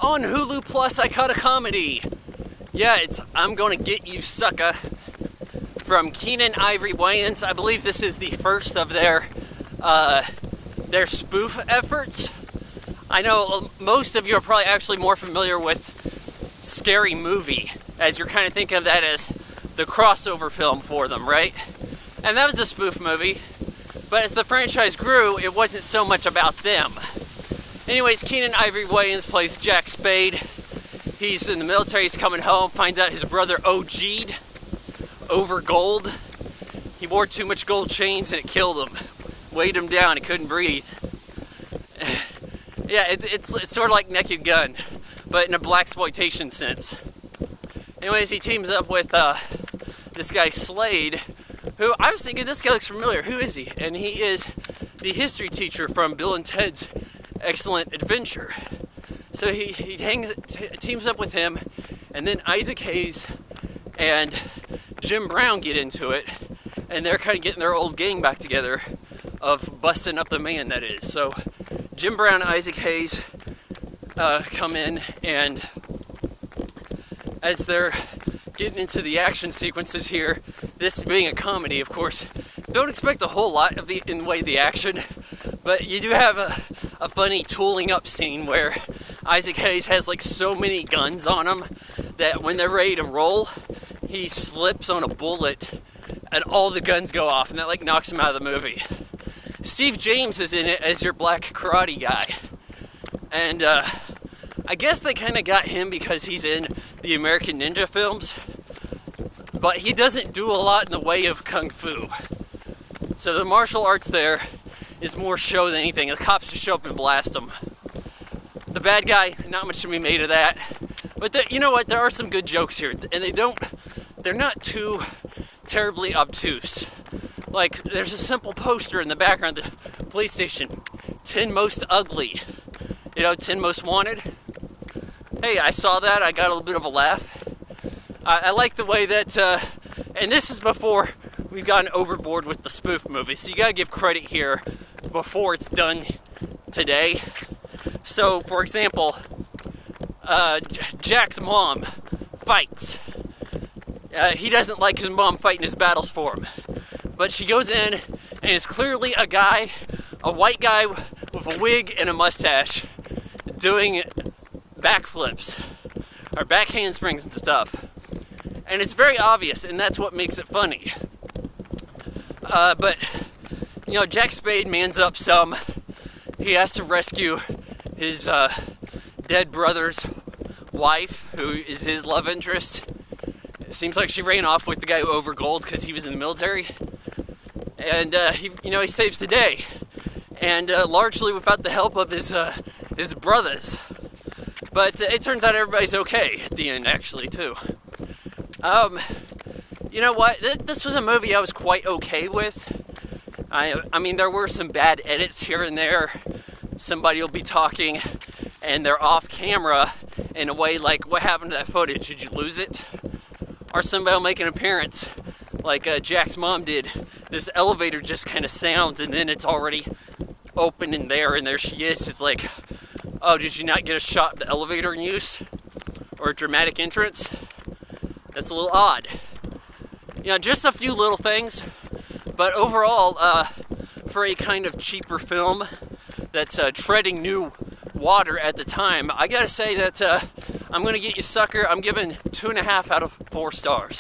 On Hulu Plus, I caught a comedy. Yeah, it's I'm Gonna Get You Sucka from Keenen Ivory Wayans. I believe this is the first of their spoof efforts. I know most of you are probably actually more familiar with Scary Movie, as you're kind of thinking of that as the crossover film for them, right? And that was a spoof movie, but as the franchise grew, it wasn't so much about them. Anyways, Keenen Ivory Wayans plays Jack Spade. He's in the military, he's coming home, finds out his brother OG'd over gold. He wore too much gold chains and it killed him. Weighed him down, he couldn't breathe. Yeah, it's sort of like Naked Gun, but in a blaxploitation sense. Anyways, he teams up with this guy Slade, who I was thinking, this guy looks familiar, who is he? And he is the history teacher from Bill and Ted's Excellent Adventure. So he teams up with him, and then Isaac Hayes and Jim Brown get into it, and they're kind of getting their old gang back together of busting up the man, that is. So Jim Brown and Isaac Hayes come in, and as they're getting into the action sequences here, this being a comedy, of course, don't expect a whole lot of in the way of the action, but you do have a funny tooling up scene where Isaac Hayes has like so many guns on him that when they're ready to roll, he slips on a bullet and all the guns go off, and that like knocks him out of the movie. Steve James is in it as your black karate guy, and I guess they kind of got him because he's in the American Ninja films, but he doesn't do a lot in the way of kung fu. So the martial arts there is more show than anything. The cops just show up and blast him. The bad guy, not much to be made of that. But you know what? There are some good jokes here, and they're not too terribly obtuse. Like, there's a simple poster in the background of the police station. 10 most ugly. 10 most wanted. Hey, I saw that. I got a little bit of a laugh. I like the way that, and this is before we've gotten overboard with the spoof movie. So you gotta give credit here before it's done today. So, for example, Jack's mom fights. He doesn't like his mom fighting his battles for him. But she goes in and is clearly a white guy with a wig and a mustache doing backflips, or back handsprings and stuff. And it's very obvious, and that's what makes it funny. But, Jack Spade mans up some. He has to rescue his dead brother's wife, who is his love interest. It seems like she ran off with the guy who over gold because he was in the military. And he saves the day, and largely without the help of his brothers. But it turns out everybody's okay at the end, actually, too. You know what? This was a movie I was quite okay with. I mean, there were some bad edits here and there. Somebody will be talking, and they're off camera in a way like, what happened to that footage? Did you lose it? Or somebody will make an appearance, like Jack's mom did. This elevator just kind of sounds, and then it's already open and there she is. It's like, oh, did you not get a shot of the elevator in use? Or a dramatic entrance? That's a little odd. Just a few little things. But overall, for a kind of cheaper film that's treading new water at the time, I gotta say that I'm Gonna Get You Sucker. I'm giving 2.5 out of 4 stars.